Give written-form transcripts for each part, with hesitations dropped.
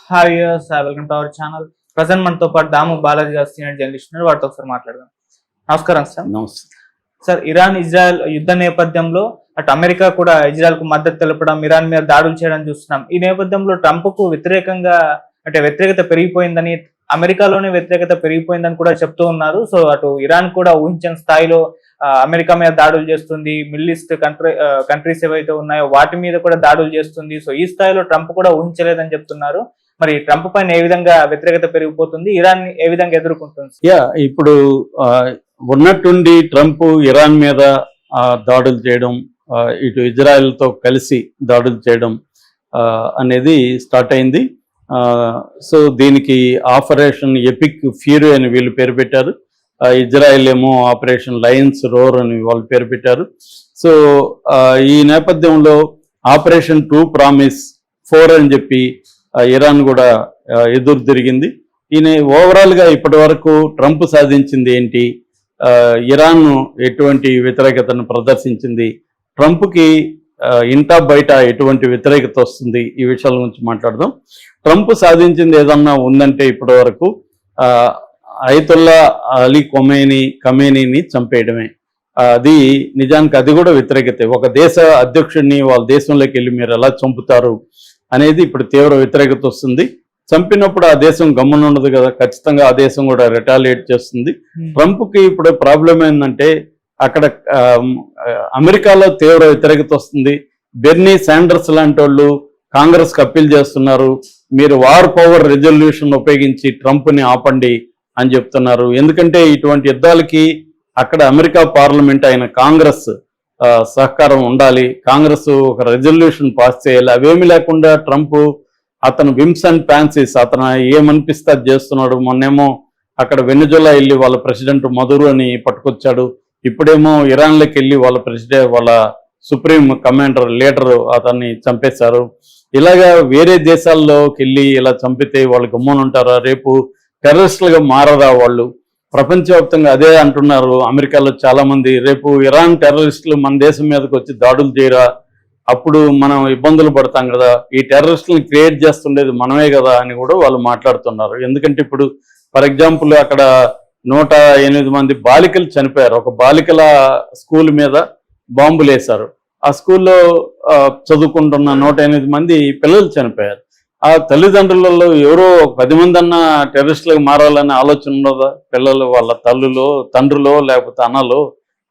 Hi viewers, welcome to our channel. Present మనతో పాటు దాము బాలాజీ గారు సీనియర్ జర్నలిస్ట్ ఉన్నారు. వాటితో ఒకసారి మాట్లాడదాం. నమస్కారం సార్. నమస్తే సార్, ఇరాన్ ఇజ్రాయెల్ యుద్ధ నేపథ్యంలో అటు అమెరికా కూడా ఇజ్రాయెల్ కు మద్దతు తెలపడం, ఇరాన్ మీద దాడులు చేయడం చూస్తున్నాం. ఈ నేపథ్యంలో ట్రంప్ కు వ్యతిరేకంగా వ్యతిరేకత పెరిగిపోయిందని, అమెరికాలోనే వ్యతిరేకత పెరిగిపోయిందని కూడా చెప్తూ ఉన్నారు. సో అటు ఇరాన్ కూడా ఊహించిన స్థాయిలో అమెరికా మీద దాడులు చేస్తుంది, మిడిల్ ఈస్ట్ కంట్రీస్ ఏవైతే ఉన్నాయో వాటి మీద కూడా దాడులు చేస్తుంది. సో ఈ స్థాయిలో ట్రంప్ కూడా ఊహించలేదని చెప్తున్నారు. మరి ట్రంప్ పైన ఏ విధంగా వ్యతిరేకత పెరిగిపోతుంది, ఇరాన్ ఏ విధంగా ఎదుర్కొంటుంది? ఇప్పుడు ఉన్నట్టుండి ట్రంప్ ఇరాన్ మీద దాడులు చేయడం, ఇటు ఇజ్రాయెల్ తో కలిసి దాడులు చేయడం అనేది స్టార్ట్ అయింది. సో దీనికి ఆపరేషన్ ఎపిక్ ఫ్యూరీ అని వీళ్ళు పేరు పెట్టారు. ఇజ్రాయెల్ ఏమో ఆపరేషన్ లయన్స్ రోర్ అని వాళ్ళు పేరు పెట్టారు. సో ఈ నేపథ్యంలో ఆపరేషన్ 2 ప్రామిస్ 4 అని చెప్పి ఇరాన్ కూడా ఎదురు తిరిగింది. ఈయన ఓవరాల్గా ఇప్పటి వరకు ట్రంప్ సాధించింది ఏంటి, ఇరాన్ ఎటువంటి వ్యతిరేకతను ప్రదర్శించింది, ట్రంప్కి ఇంటా బయట ఎటువంటి వ్యతిరేకత వస్తుంది, ఈ విషయాల గురించి మాట్లాడదాం. ట్రంప్ సాధించింది ఏదన్నా ఉందంటే ఇప్పటి వరకు అయతుల్లా అలీ ఖమేనీని చంపేయడమే. అది నిజానికి అది కూడా వ్యతిరేకతే. ఒక దేశ అధ్యక్షుడిని వాళ్ళ దేశంలోకి వెళ్ళి మీరు ఎలా చంపుతారు అనేది ఇప్పుడు తీవ్ర వ్యతిరేకత వస్తుంది. చంపినప్పుడు ఆ దేశం గమ్మునుండదు కదా, ఖచ్చితంగా ఆ దేశం కూడా రిటాలియేట్ చేస్తుంది. ట్రంప్కి ఇప్పుడు ప్రాబ్లం ఏంటంటే అక్కడ అమెరికాలో తీవ్ర వ్యతిరేకత వస్తుంది. బెర్నీ శాండర్స్ లాంటి వాళ్ళు కాంగ్రెస్కి అప్పీల్ చేస్తున్నారు, మీరు వార్ పవర్ రెజల్యూషన్ ఉపయోగించి ట్రంప్ని ఆపండి అని చెప్తున్నారు. ఎందుకంటే ఇటువంటి యుద్ధాలకి అక్కడ అమెరికా పార్లమెంట్ అయిన కాంగ్రెస్ సహకారం ఉండాలి, కాంగ్రెస్ ఒక రెజల్యూషన్ పాస్ చేయాలి. అవేమి లేకుండా ట్రంప్ అతను విమ్స్ అండ్ ఫ్యాన్సీస్ అతను ఏమనిపిస్తే అది చేస్తున్నాడు. మొన్నేమో అక్కడ వెనిజులా వెళ్ళి వాళ్ళ ప్రెసిడెంట్ మధురు అని పట్టుకొచ్చాడు, ఇప్పుడేమో ఇరాన్లోకి వెళ్ళి వాళ్ళ సుప్రీం కమాండర్ లీడర్ అతన్ని చంపేశారు. ఇలాగా వేరే దేశాల్లోకి వెళ్ళి ఇలా చంపితే వాళ్ళు గమ్మునుంటారా? రేపు టెర్రరిస్టులుగా మారరా వాళ్ళు? ప్రపంచవ్యాప్తంగా అదే అంటున్నారు అమెరికాలో చాలా మంది. రేపు ఇరాన్ టెర్రరిస్టులు మన దేశం మీదకి వచ్చి దాడులు చేయరా, అప్పుడు మనం ఇబ్బందులు పడతాం కదా, ఈ టెర్రరిస్టులను క్రియేట్ చేస్తుండేది మనమే కదా అని కూడా వాళ్ళు మాట్లాడుతున్నారు. ఎందుకంటే ఇప్పుడు ఫర్ ఎగ్జాంపుల్ అక్కడ 108 మంది బాలికలు చనిపోయారు. ఒక బాలికల స్కూల్ మీద బాంబులు వేశారు. ఆ స్కూల్లో చదువుకుంటున్న 108 మంది పిల్లలు చనిపోయారు. ఆ తల్లిదండ్రులలో ఎవరో 10 మంది అన్న టెర్రరిస్టులకు మారాలనే ఆలోచన ఉండదా? పిల్లలు వాళ్ళ తండ్రులో లేకపోతే అన్నలో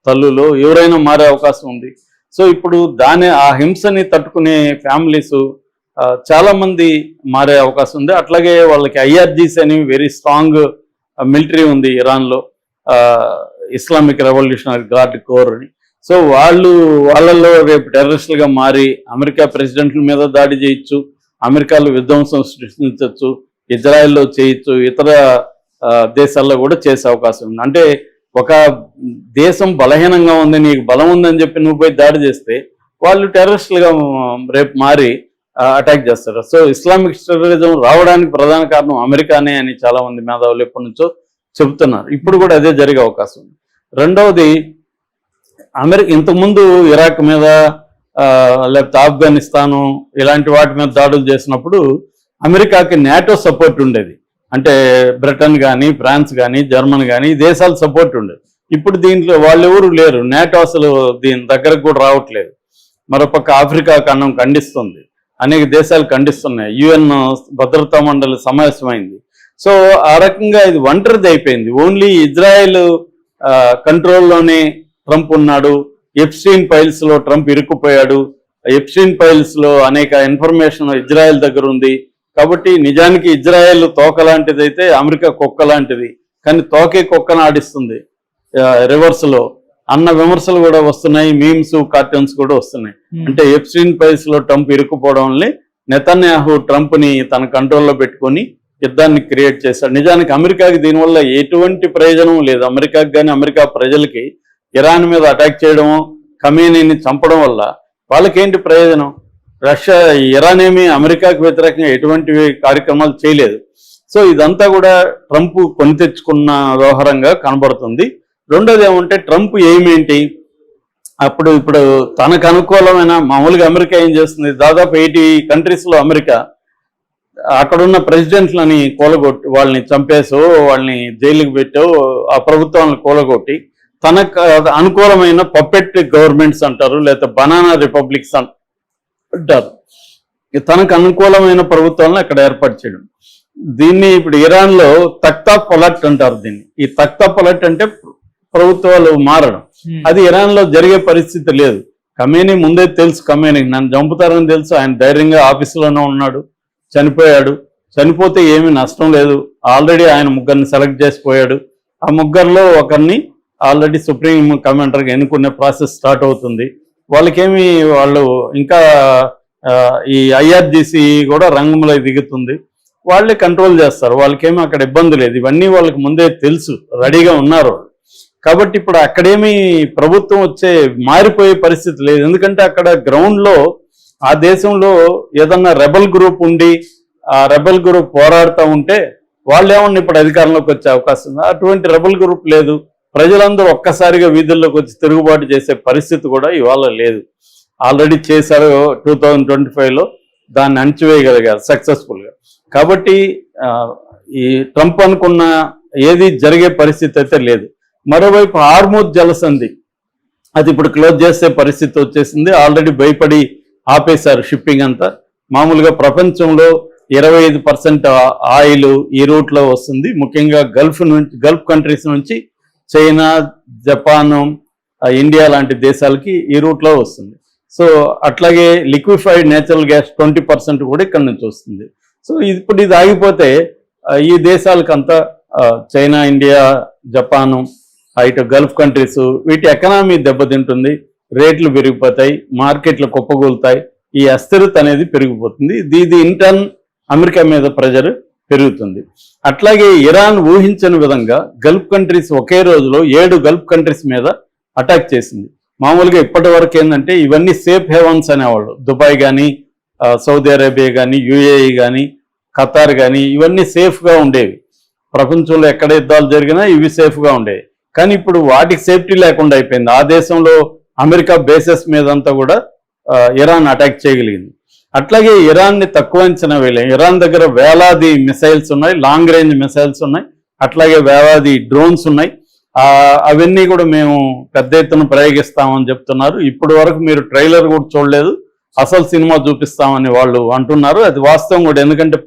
తల్లులో ఎవరైనా మారే అవకాశం ఉంది. సో ఇప్పుడు ఆ హింసని తట్టుకునే ఫ్యామిలీస్ చాలా మంది మారే అవకాశం ఉంది. అట్లాగే వాళ్ళకి IRGC అని వెరీ స్ట్రాంగ్ మిలిటరీ ఉంది ఇరాన్లో, ఇస్లామిక్ రెవల్యూషనరీ గార్డ్ కోర్ అని. సో వాళ్ళల్లో రేపు టెర్రరిస్టులుగా మారి అమెరికా ప్రెసిడెంట్ల మీద దాడి చేయొచ్చు, అమెరికాలో విధ్వంసం సృష్టించవచ్చు, ఇజ్రాయెల్లో చేయొచ్చు, ఇతర దేశాల్లో కూడా చేసే అవకాశం ఉంది. అంటే ఒక దేశం బలహీనంగా ఉంది, నీకు బలం ఉందని చెప్పి నువ్వు పోయి దాడి చేస్తే వాళ్ళు టెర్రరిస్టులుగా రేపు మారి అటాక్ చేస్తారు. సో ఇస్లామిక్ టెర్రరిజం రావడానికి ప్రధాన కారణం అమెరికానే అని చాలా మంది మేధావులు ఎప్పటి నుంచో చెబుతున్నారు. ఇప్పుడు కూడా అదే జరిగే అవకాశం ఉంది. రెండవది, ఇంతకుముందు ఇరాక్ మీద లేకపోతే ఆఫ్ఘనిస్తాను ఇలాంటి వాటి మీద దాడులు చేసినప్పుడు అమెరికాకి నాటో సపోర్ట్ ఉండేది. అంటే బ్రిటన్ కానీ ఫ్రాన్స్ కానీ జర్మనీ కానీ దేశాలు సపోర్ట్ ఉండేది. ఇప్పుడు దీంట్లో వాళ్ళు ఎవరు లేరు, నాటో అసలు దీని దగ్గరకు కూడా రావట్లేదు. మరోపక్క ఆఫ్రికా ఖండం ఖండిస్తుంది, అనేక దేశాలు ఖండిస్తున్నాయి, UN భద్రతా మండలి సమావేశమైంది. సో ఆ రకంగా ఇది ఒంటరిది అయిపోయింది. ఓన్లీ ఇజ్రాయెల్ కంట్రోల్లోనే ట్రంప్ ఉన్నాడు. ఎప్స్టీన్ ఫైల్స్ లో ట్రంప్ ఇరుక్కుపోయాడు. ఎప్స్టీన్ ఫైల్స్ లో అనేక ఇన్ఫర్మేషన్ ఇజ్రాయెల్ దగ్గర ఉంది. కాబట్టి నిజానికి ఇజ్రాయెల్ తోక లాంటిది అయితే అమెరికా కుక్క లాంటిది, కానీ తోకే కుక్కను ఆడిస్తుంది రివర్స్ లో అన్న విమర్శలు కూడా వస్తున్నాయి, మీమ్స్ కార్టూన్స్ కూడా వస్తున్నాయి. అంటే ఎప్స్టీన్ ఫైల్స్ లో ట్రంప్ ఇరుక్కుపోవడం వల్ల నెతన్యాహు ట్రంప్ ని తన కంట్రోల్లో పెట్టుకొని యుద్ధాన్ని క్రియేట్ చేశాడు. నిజానికి అమెరికాకి దీనివల్ల ఎటువంటి ప్రయోజనం లేదు. అమెరికాకి కానీ అమెరికా ప్రజలకి ఇరాన్ మీద అటాక్ చేయడము, ఖమేనీని చంపడం వల్ల వాళ్ళకేంటి ప్రయోజనం? ఇరాన్ ఏమి అమెరికాకు వ్యతిరేకంగా ఎటువంటి కార్యక్రమాలు చేయలేదు. సో ఇదంతా కూడా ట్రంప్ కొని తెచ్చుకున్న వ్యవహారంగా కనబడుతుంది. రెండోది ఏమంటే ట్రంప్ ఏమేంటి, ఇప్పుడు తనకు అనుకూలమైన మామూలుగా అమెరికా ఏం చేస్తుంది, దాదాపు 80 కంట్రీస్లో అమెరికా అక్కడున్న ప్రెసిడెంట్లని కూలగొట్టి వాళ్ళని చంపేసో వాళ్ళని జైలుకి పెట్టో ఆ ప్రభుత్వాలను కూలగొట్టి తనకు అనుకూలమైన పప్పెట్ గవర్నమెంట్స్ అంటారు, లేదా బనానా రిపబ్లిక్స్ అంటారు, తనకు అనుకూలమైన ప్రభుత్వాలను అక్కడ ఏర్పాటు చేయడం. దీన్ని ఇప్పుడు ఇరాన్లో తఖ్తా పలట్ అంటారు. దీన్ని ఈ తఖ్తా పలట్ అంటే ప్రభుత్వాలు మారడం. అది ఇరాన్లో జరిగే పరిస్థితి లేదు. ఖమేనీ ముందే తెలుసు, ఖమేనీకి నన్ను చంపుతారని తెలుసు. ఆయన ధైర్యంగా ఆఫీసులోనే ఉన్నాడు, చనిపోయాడు. చనిపోతే ఏమీ నష్టం లేదు. ఆల్రెడీ ఆయన ముగ్గురిని సెలెక్ట్ చేసిపోయాడు. ఆ ముగ్గురులో ఒకరిని ఆల్రెడీ సుప్రీం కమాండర్గా ఎన్నుకునే ప్రాసెస్ స్టార్ట్ అవుతుంది. వాళ్ళకేమి వాళ్ళు ఇంకా ఈ IRGC కూడా రంగంలో దిగుతుంది. వాళ్ళే కంట్రోల్ చేస్తారు. వాళ్ళకేమీ అక్కడ ఇబ్బంది లేదు. ఇవన్నీ వాళ్ళకి ముందే తెలుసు, రెడీగా ఉన్నారు. కాబట్టి ఇప్పుడు అక్కడేమీ ప్రభుత్వం మారిపోయే పరిస్థితి లేదు. ఎందుకంటే అక్కడ గ్రౌండ్లో ఆ దేశంలో ఏదన్నా రెబల్ గ్రూప్ ఉండి ఆ రెబల్ గ్రూప్ పోరాడుతూ ఉంటే వాళ్ళు ఏమన్నా ఇప్పుడు అధికారంలోకి వచ్చే అవకాశం ఉంది. అటువంటి రెబల్ గ్రూప్ లేదు. ప్రజలందరూ ఒక్కసారిగా వీధుల్లోకి వచ్చి తిరుగుబాటు చేసే పరిస్థితి కూడా ఇవాళ లేదు. ఆల్రెడీ చేశారు 2025లో, దాన్ని అణచివేయగలిగారు సక్సెస్ఫుల్గా. కాబట్టి ఈ ట్రంప్ అనుకున్న ఏది జరిగే పరిస్థితి అయితే లేదు. మరోవైపు హార్మూజ్ జలసంధి అది ఇప్పుడు క్లోజ్ చేసే పరిస్థితి వచ్చేసింది. ఆల్రెడీ భయపడి ఆపేశారు షిప్పింగ్ అంతా. మామూలుగా ప్రపంచంలో 25% ఆయిల్ ఈ రూట్లో వస్తుంది. ముఖ్యంగా గల్ఫ్ కంట్రీస్ నుంచి చైనా, జపాను, ఇండియా లాంటి దేశాలకి ఈ రూట్లో వస్తుంది. సో అట్లాగే లిక్విఫైడ్ నేచురల్ గ్యాస్ 20% కూడా ఇక్కడ నుంచి వస్తుంది. సో ఇప్పుడు ఇది ఆగిపోతే ఈ దేశాలకంతా చైనా, ఇండియా, జపాను, ఇటు గల్ఫ్ కంట్రీస్ వీటి ఎకనామీ దెబ్బతింటుంది. రేట్లు పెరిగిపోతాయి, మార్కెట్లు కుప్పగూలుతాయి, ఈ అస్థిరత అనేది పెరిగిపోతుంది. ఇది ఇంటర్న్ అమెరికా మీద ప్రెజర్ పెరుగుతుంది. అట్లాగే ఇరాన్ ఊహించని విధంగా గల్ఫ్ కంట్రీస్ ఒకే రోజులో 7 గల్ఫ్ కంట్రీస్ మీద అటాక్ చేసింది. మామూలుగా ఇప్పటి వరకు ఏంటంటే ఇవన్నీ సేఫ్ హెవెన్స్ అనేవాళ్ళు. దుబాయ్ కానీ, సౌదీ అరేబియా కానీ, UAE కానీ, ఖతార్ కానీ ఇవన్నీ సేఫ్గా ఉండేవి. ప్రపంచంలో ఎక్కడ యుద్ధాలు జరిగినా ఇవి సేఫ్గా ఉండేవి. కానీ ఇప్పుడు వాటికి సేఫ్టీ లేకుండా అయిపోయింది. ఆ దేశంలో అమెరికా బేసెస్ మీదంతా కూడా ఇరాన్ అటాక్ చేయగలిగింది. అట్లాగే ఇరాన్ని తక్కువ అంచనా వేయలేం. ఇరాన్ దగ్గర వేలాది మిసైల్స్ ఉన్నాయి, లాంగ్ రేంజ్ మిసైల్స్ ఉన్నాయి, అట్లాగే వేలాది డ్రోన్స్ ఉన్నాయి. అవన్నీ కూడా మేము పెద్ద ఎత్తున ప్రయోగిస్తామని చెప్తున్నారు. ఇప్పటి వరకు మీరు ట్రైలర్ కూడా చూడలేదు, అసలు సినిమా చూపిస్తామని వాళ్ళు అంటున్నారు. అది వాస్తవం కూడా. ఎందుకంటే